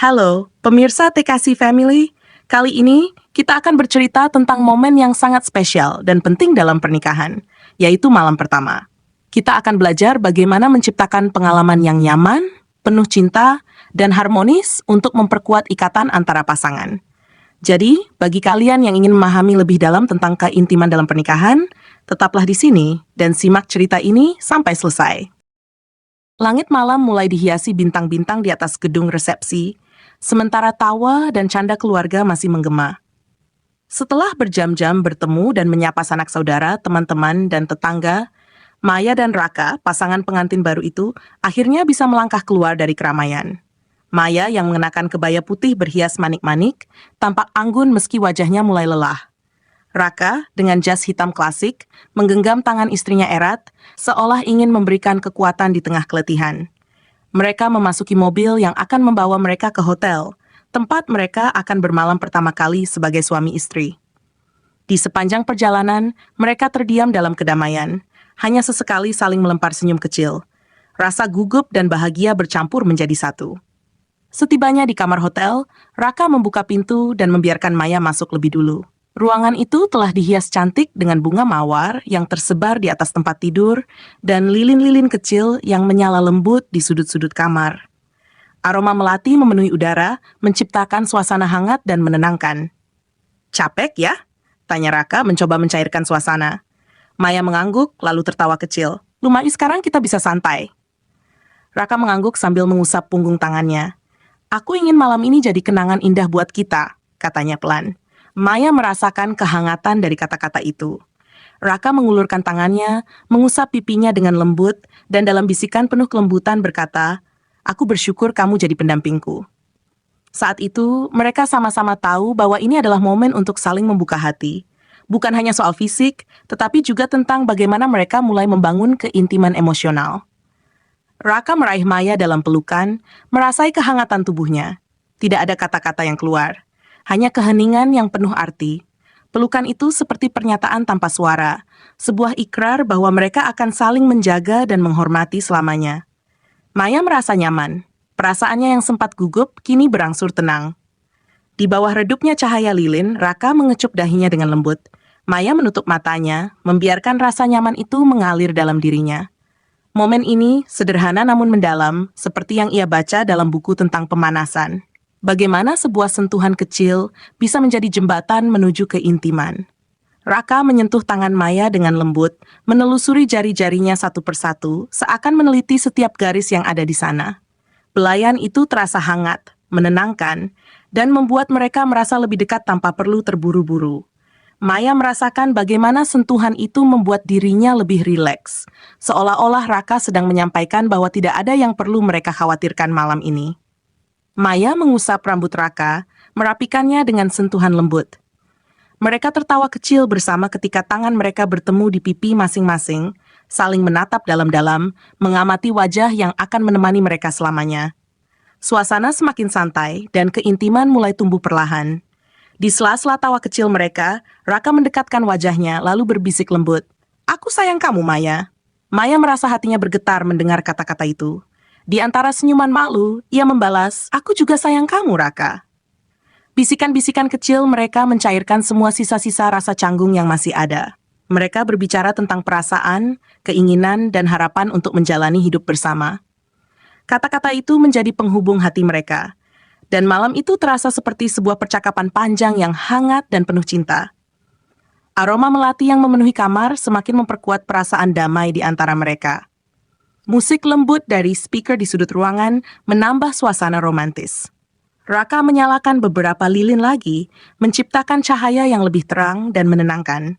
Halo, pemirsa TKC Family. Kali ini kita akan bercerita tentang momen yang sangat spesial dan penting dalam pernikahan, yaitu malam pertama. Kita akan belajar bagaimana menciptakan pengalaman yang nyaman, penuh cinta, dan harmonis untuk memperkuat ikatan antara pasangan. Jadi, bagi kalian yang ingin memahami lebih dalam tentang keintiman dalam pernikahan, tetaplah di sini dan simak cerita ini sampai selesai. Langit malam mulai dihiasi bintang-bintang di atas gedung resepsi, sementara tawa dan canda keluarga masih menggema. Setelah berjam-jam bertemu dan menyapa sanak saudara, teman-teman, dan tetangga, Maya dan Raka, pasangan pengantin baru itu, akhirnya bisa melangkah keluar dari keramaian. Maya yang mengenakan kebaya putih berhias manik-manik, tampak anggun meski wajahnya mulai lelah. Raka, dengan jas hitam klasik, menggenggam tangan istrinya erat, seolah ingin memberikan kekuatan di tengah keletihan. Mereka memasuki mobil yang akan membawa mereka ke hotel, tempat mereka akan bermalam pertama kali sebagai suami istri. Di sepanjang perjalanan, mereka terdiam dalam kedamaian, hanya sesekali saling melempar senyum kecil. Rasa gugup dan bahagia bercampur menjadi satu. Setibanya di kamar hotel, Raka membuka pintu dan membiarkan Maya masuk lebih dulu. Ruangan itu telah dihias cantik dengan bunga mawar yang tersebar di atas tempat tidur dan lilin-lilin kecil yang menyala lembut di sudut-sudut kamar. Aroma melati memenuhi udara, menciptakan suasana hangat dan menenangkan. "Capek ya?" tanya Raka mencoba mencairkan suasana. Maya mengangguk lalu tertawa kecil. "Lumayan, sekarang kita bisa santai." Raka mengangguk sambil mengusap punggung tangannya. "Aku ingin malam ini jadi kenangan indah buat kita," katanya pelan. Maya merasakan kehangatan dari kata-kata itu. Raka mengulurkan tangannya, mengusap pipinya dengan lembut, dan dalam bisikan penuh kelembutan berkata, "Aku bersyukur kamu jadi pendampingku." Saat itu, mereka sama-sama tahu bahwa ini adalah momen untuk saling membuka hati. Bukan hanya soal fisik, tetapi juga tentang bagaimana mereka mulai membangun keintiman emosional. Raka meraih Maya dalam pelukan, merasai kehangatan tubuhnya. Tidak ada kata-kata yang keluar. Hanya keheningan yang penuh arti. Pelukan itu seperti pernyataan tanpa suara, sebuah ikrar bahwa mereka akan saling menjaga dan menghormati selamanya. Maya merasa nyaman. Perasaannya yang sempat gugup kini berangsur tenang. Di bawah redupnya cahaya lilin, Raka mengecup dahinya dengan lembut. Maya menutup matanya, membiarkan rasa nyaman itu mengalir dalam dirinya. Momen ini sederhana namun mendalam, seperti yang ia baca dalam buku tentang pemanasan. Bagaimana sebuah sentuhan kecil bisa menjadi jembatan menuju keintiman. Raka menyentuh tangan Maya dengan lembut, menelusuri jari-jarinya satu persatu, seakan meneliti setiap garis yang ada di sana. Belayan itu terasa hangat, menenangkan, dan membuat mereka merasa lebih dekat tanpa perlu terburu-buru. Maya merasakan bagaimana sentuhan itu membuat dirinya lebih rileks, seolah-olah Raka sedang menyampaikan bahwa tidak ada yang perlu mereka khawatirkan malam ini. Maya mengusap rambut Raka, merapikannya dengan sentuhan lembut. Mereka tertawa kecil bersama ketika tangan mereka bertemu di pipi masing-masing, saling menatap dalam-dalam, mengamati wajah yang akan menemani mereka selamanya. Suasana semakin santai dan keintiman mulai tumbuh perlahan. Di sela-sela tawa kecil mereka, Raka mendekatkan wajahnya lalu berbisik lembut, "Aku sayang kamu, Maya." Maya merasa hatinya bergetar mendengar kata-kata itu. Di antara senyuman malu, ia membalas, "Aku juga sayang kamu, Raka." Bisikan-bisikan kecil mereka mencairkan semua sisa-sisa rasa canggung yang masih ada. Mereka berbicara tentang perasaan, keinginan, dan harapan untuk menjalani hidup bersama. Kata-kata itu menjadi penghubung hati mereka. Dan malam itu terasa seperti sebuah percakapan panjang yang hangat dan penuh cinta. Aroma melati yang memenuhi kamar semakin memperkuat perasaan damai di antara mereka. Musik lembut dari speaker di sudut ruangan menambah suasana romantis. Raka menyalakan beberapa lilin lagi, menciptakan cahaya yang lebih terang dan menenangkan.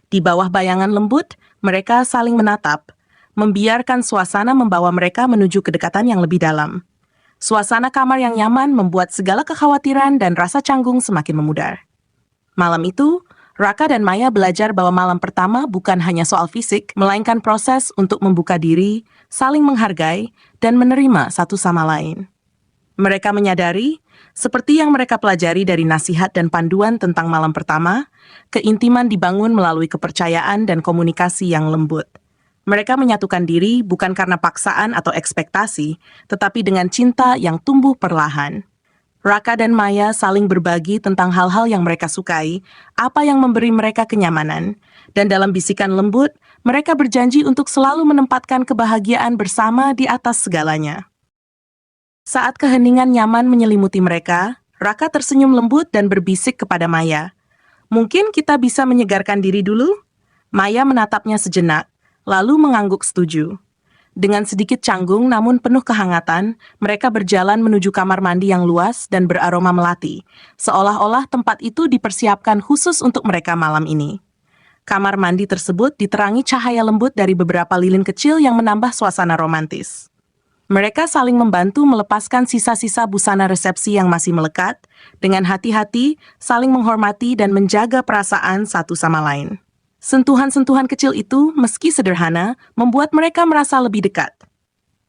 Di bawah bayangan lembut, mereka saling menatap, membiarkan suasana membawa mereka menuju kedekatan yang lebih dalam. Suasana kamar yang nyaman membuat segala kekhawatiran dan rasa canggung semakin memudar. Malam itu, Raka dan Maya belajar bahwa malam pertama bukan hanya soal fisik, melainkan proses untuk membuka diri, saling menghargai, dan menerima satu sama lain. Mereka menyadari, seperti yang mereka pelajari dari nasihat dan panduan tentang malam pertama, keintiman dibangun melalui kepercayaan dan komunikasi yang lembut. Mereka menyatukan diri bukan karena paksaan atau ekspektasi, tetapi dengan cinta yang tumbuh perlahan. Raka dan Maya saling berbagi tentang hal-hal yang mereka sukai, apa yang memberi mereka kenyamanan, dan dalam bisikan lembut, mereka berjanji untuk selalu menempatkan kebahagiaan bersama di atas segalanya. Saat keheningan nyaman menyelimuti mereka, Raka tersenyum lembut dan berbisik kepada Maya. Mungkin kita bisa menyegarkan diri dulu? Maya menatapnya sejenak, lalu mengangguk setuju. Dengan sedikit canggung namun penuh kehangatan, mereka berjalan menuju kamar mandi yang luas dan beraroma melati, seolah-olah tempat itu dipersiapkan khusus untuk mereka malam ini. Kamar mandi tersebut diterangi cahaya lembut dari beberapa lilin kecil yang menambah suasana romantis. Mereka saling membantu melepaskan sisa-sisa busana resepsi yang masih melekat, dengan hati-hati saling menghormati dan menjaga perasaan satu sama lain. Sentuhan-sentuhan kecil itu, meski sederhana, membuat mereka merasa lebih dekat.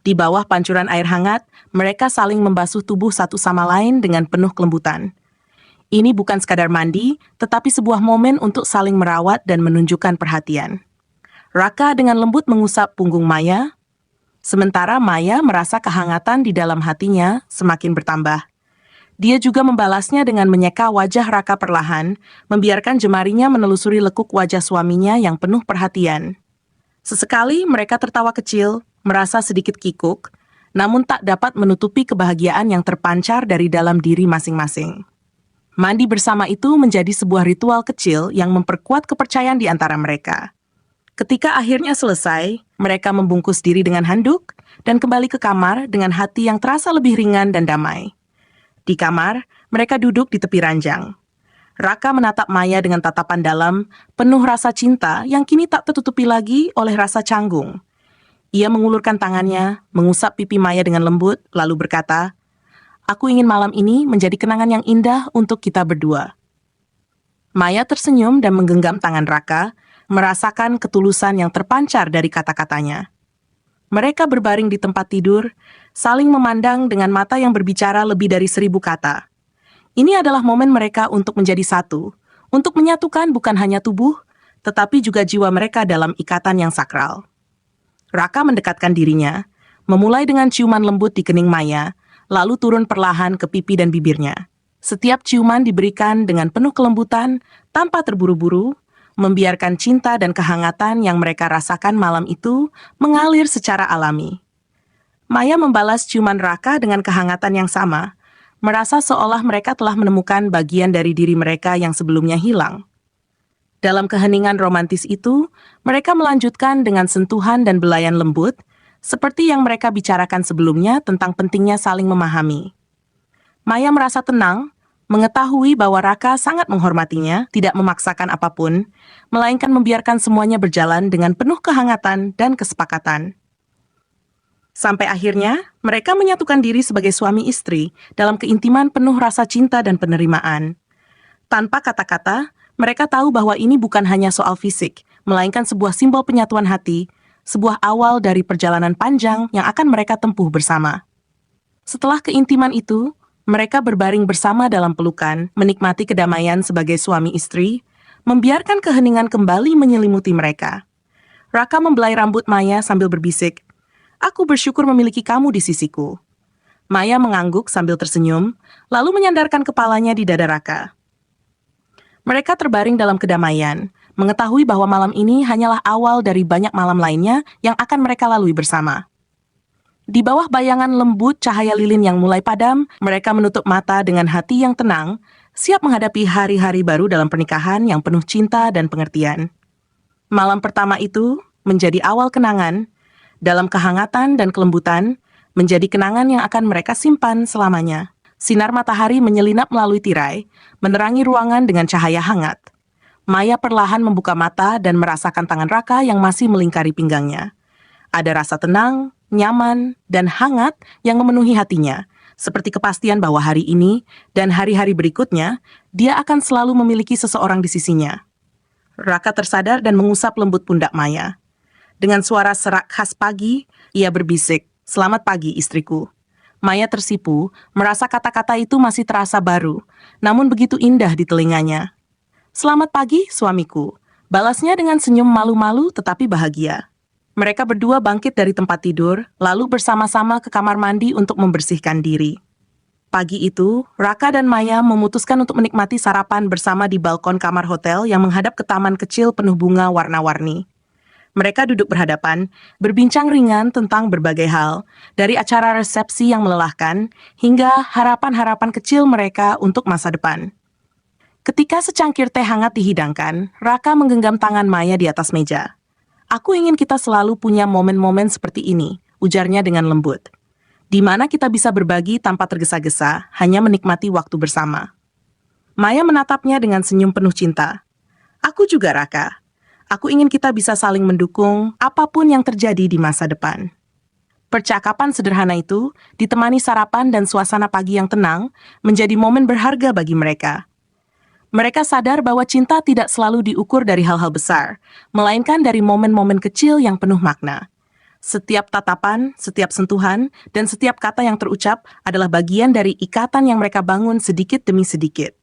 Di bawah pancuran air hangat, mereka saling membasuh tubuh satu sama lain dengan penuh kelembutan. Ini bukan sekadar mandi, tetapi sebuah momen untuk saling merawat dan menunjukkan perhatian. Raka dengan lembut mengusap punggung Maya, sementara Maya merasa kehangatan di dalam hatinya semakin bertambah. Dia juga membalasnya dengan menyeka wajah Raka perlahan, membiarkan jemarinya menelusuri lekuk wajah suaminya yang penuh perhatian. Sesekali mereka tertawa kecil, merasa sedikit kikuk, namun tak dapat menutupi kebahagiaan yang terpancar dari dalam diri masing-masing. Mandi bersama itu menjadi sebuah ritual kecil yang memperkuat kepercayaan di antara mereka. Ketika akhirnya selesai, mereka membungkus diri dengan handuk dan kembali ke kamar dengan hati yang terasa lebih ringan dan damai. Di kamar, mereka duduk di tepi ranjang. Raka menatap Maya dengan tatapan dalam, penuh rasa cinta yang kini tak tertutupi lagi oleh rasa canggung. Ia mengulurkan tangannya, mengusap pipi Maya dengan lembut, lalu berkata, "Aku ingin malam ini menjadi kenangan yang indah untuk kita berdua." Maya tersenyum dan menggenggam tangan Raka, merasakan ketulusan yang terpancar dari kata-katanya. Mereka berbaring di tempat tidur, saling memandang dengan mata yang berbicara lebih dari 1000 kata. Ini adalah momen mereka untuk menjadi satu, untuk menyatukan bukan hanya tubuh, tetapi juga jiwa mereka dalam ikatan yang sakral. Raka mendekatkan dirinya, memulai dengan ciuman lembut di kening Maya, lalu turun perlahan ke pipi dan bibirnya. Setiap ciuman diberikan dengan penuh kelembutan, tanpa terburu-buru, membiarkan cinta dan kehangatan yang mereka rasakan malam itu mengalir secara alami. Maya membalas ciuman Raka dengan kehangatan yang sama, merasa seolah mereka telah menemukan bagian dari diri mereka yang sebelumnya hilang. Dalam keheningan romantis itu, mereka melanjutkan dengan sentuhan dan belayan lembut, seperti yang mereka bicarakan sebelumnya tentang pentingnya saling memahami. Maya merasa tenang, mengetahui bahwa Raka sangat menghormatinya, tidak memaksakan apapun, melainkan membiarkan semuanya berjalan dengan penuh kehangatan dan kesepakatan. Sampai akhirnya, mereka menyatukan diri sebagai suami istri dalam keintiman penuh rasa cinta dan penerimaan. Tanpa kata-kata, mereka tahu bahwa ini bukan hanya soal fisik, melainkan sebuah simbol penyatuan hati, sebuah awal dari perjalanan panjang yang akan mereka tempuh bersama. Setelah keintiman itu, mereka berbaring bersama dalam pelukan, menikmati kedamaian sebagai suami istri, membiarkan keheningan kembali menyelimuti mereka. Raka membelai rambut Maya sambil berbisik, "Aku bersyukur memiliki kamu di sisiku." Maya mengangguk sambil tersenyum, lalu menyandarkan kepalanya di dada Raka. Mereka terbaring dalam kedamaian, mengetahui bahwa malam ini hanyalah awal dari banyak malam lainnya yang akan mereka lalui bersama. Di bawah bayangan lembut cahaya lilin yang mulai padam, mereka menutup mata dengan hati yang tenang, siap menghadapi hari-hari baru dalam pernikahan yang penuh cinta dan pengertian. Malam pertama itu menjadi awal kenangan, dalam kehangatan dan kelembutan, menjadi kenangan yang akan mereka simpan selamanya. Sinar matahari menyelinap melalui tirai, menerangi ruangan dengan cahaya hangat. Maya perlahan membuka mata dan merasakan tangan Raka yang masih melingkari pinggangnya. Ada rasa tenang, nyaman, dan hangat yang memenuhi hatinya, seperti kepastian bahwa hari ini dan hari-hari berikutnya, dia akan selalu memiliki seseorang di sisinya. Raka tersadar dan mengusap lembut pundak Maya. Dengan suara serak khas pagi, ia berbisik, "Selamat pagi, istriku." Maya tersipu, merasa kata-kata itu masih terasa baru, namun begitu indah di telinganya. "Selamat pagi, suamiku," balasnya dengan senyum malu-malu tetapi bahagia. Mereka berdua bangkit dari tempat tidur, lalu bersama-sama ke kamar mandi untuk membersihkan diri. Pagi itu, Raka dan Maya memutuskan untuk menikmati sarapan bersama di balkon kamar hotel yang menghadap ke taman kecil penuh bunga warna-warni. Mereka duduk berhadapan, berbincang ringan tentang berbagai hal, dari acara resepsi yang melelahkan hingga harapan-harapan kecil mereka untuk masa depan. Ketika secangkir teh hangat dihidangkan, Raka menggenggam tangan Maya di atas meja. "Aku ingin kita selalu punya momen-momen seperti ini," ujarnya dengan lembut, "di mana kita bisa berbagi tanpa tergesa-gesa, hanya menikmati waktu bersama." Maya menatapnya dengan senyum penuh cinta. "Aku juga, Raka. Aku ingin kita bisa saling mendukung apapun yang terjadi di masa depan." Percakapan sederhana itu, ditemani sarapan dan suasana pagi yang tenang, menjadi momen berharga bagi mereka. Mereka sadar bahwa cinta tidak selalu diukur dari hal-hal besar, melainkan dari momen-momen kecil yang penuh makna. Setiap tatapan, setiap sentuhan, dan setiap kata yang terucap adalah bagian dari ikatan yang mereka bangun sedikit demi sedikit.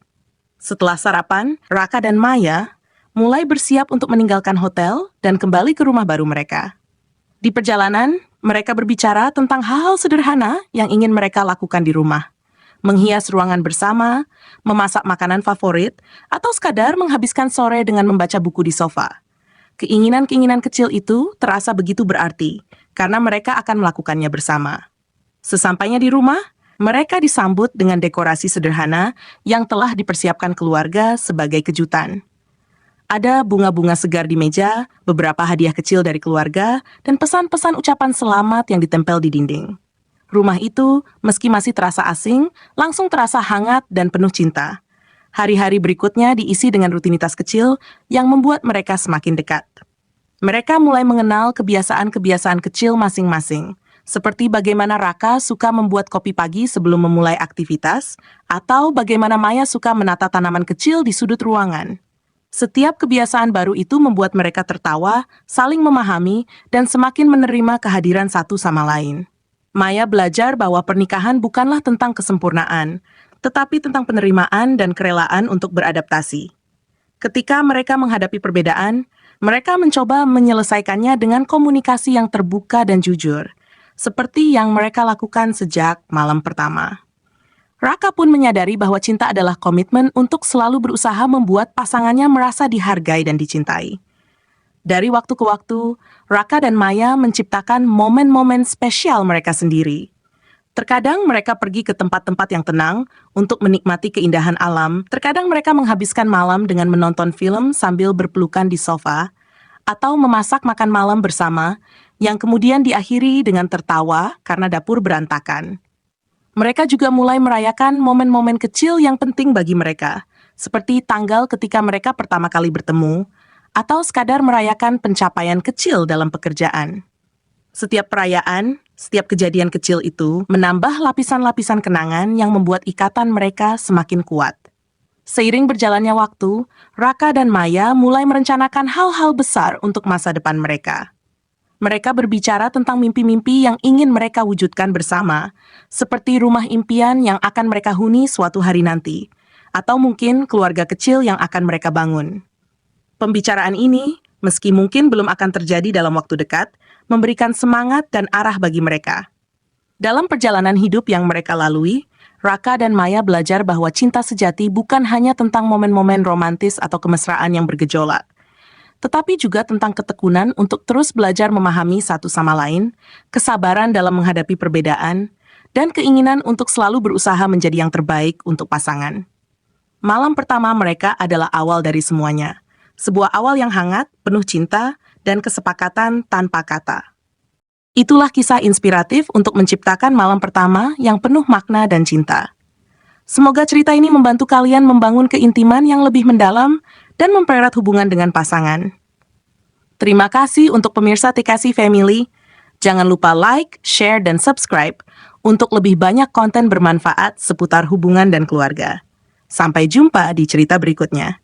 Setelah sarapan, Raka dan Maya mulai bersiap untuk meninggalkan hotel dan kembali ke rumah baru mereka. Di perjalanan, mereka berbicara tentang hal-hal sederhana yang ingin mereka lakukan di rumah. Menghias ruangan bersama, memasak makanan favorit, atau sekadar menghabiskan sore dengan membaca buku di sofa. Keinginan-keinginan kecil itu terasa begitu berarti, karena mereka akan melakukannya bersama. Sesampainya di rumah, mereka disambut dengan dekorasi sederhana yang telah dipersiapkan keluarga sebagai kejutan. Ada bunga-bunga segar di meja, beberapa hadiah kecil dari keluarga, dan pesan-pesan ucapan selamat yang ditempel di dinding. Rumah itu, meski masih terasa asing, langsung terasa hangat dan penuh cinta. Hari-hari berikutnya diisi dengan rutinitas kecil yang membuat mereka semakin dekat. Mereka mulai mengenal kebiasaan-kebiasaan kecil masing-masing, seperti bagaimana Raka suka membuat kopi pagi sebelum memulai aktivitas, atau bagaimana Maya suka menata tanaman kecil di sudut ruangan. Setiap kebiasaan baru itu membuat mereka tertawa, saling memahami, dan semakin menerima kehadiran satu sama lain. Maya belajar bahwa pernikahan bukanlah tentang kesempurnaan, tetapi tentang penerimaan dan kerelaan untuk beradaptasi. Ketika mereka menghadapi perbedaan, mereka mencoba menyelesaikannya dengan komunikasi yang terbuka dan jujur, seperti yang mereka lakukan sejak malam pertama. Raka pun menyadari bahwa cinta adalah komitmen untuk selalu berusaha membuat pasangannya merasa dihargai dan dicintai. Dari waktu ke waktu, Raka dan Maya menciptakan momen-momen spesial mereka sendiri. Terkadang mereka pergi ke tempat-tempat yang tenang untuk menikmati keindahan alam, terkadang mereka menghabiskan malam dengan menonton film sambil berpelukan di sofa, atau memasak makan malam bersama, yang kemudian diakhiri dengan tertawa karena dapur berantakan. Mereka juga mulai merayakan momen-momen kecil yang penting bagi mereka, seperti tanggal ketika mereka pertama kali bertemu, atau sekadar merayakan pencapaian kecil dalam pekerjaan. Setiap perayaan, setiap kejadian kecil itu menambah lapisan-lapisan kenangan yang membuat ikatan mereka semakin kuat. Seiring berjalannya waktu, Raka dan Maya mulai merencanakan hal-hal besar untuk masa depan mereka. Mereka berbicara tentang mimpi-mimpi yang ingin mereka wujudkan bersama, seperti rumah impian yang akan mereka huni suatu hari nanti, atau mungkin keluarga kecil yang akan mereka bangun. Pembicaraan ini, meski mungkin belum akan terjadi dalam waktu dekat, memberikan semangat dan arah bagi mereka. Dalam perjalanan hidup yang mereka lalui, Raka dan Maya belajar bahwa cinta sejati bukan hanya tentang momen-momen romantis atau kemesraan yang bergejolak, tetapi juga tentang ketekunan untuk terus belajar memahami satu sama lain, kesabaran dalam menghadapi perbedaan, dan keinginan untuk selalu berusaha menjadi yang terbaik untuk pasangan. Malam pertama mereka adalah awal dari semuanya. Sebuah awal yang hangat, penuh cinta, dan kesepakatan tanpa kata. Itulah kisah inspiratif untuk menciptakan malam pertama yang penuh makna dan cinta. Semoga cerita ini membantu kalian membangun keintiman yang lebih mendalam dan mempererat hubungan dengan pasangan. Terima kasih untuk pemirsa TKC Family. Jangan lupa like, share, dan subscribe untuk lebih banyak konten bermanfaat seputar hubungan dan keluarga. Sampai jumpa di cerita berikutnya.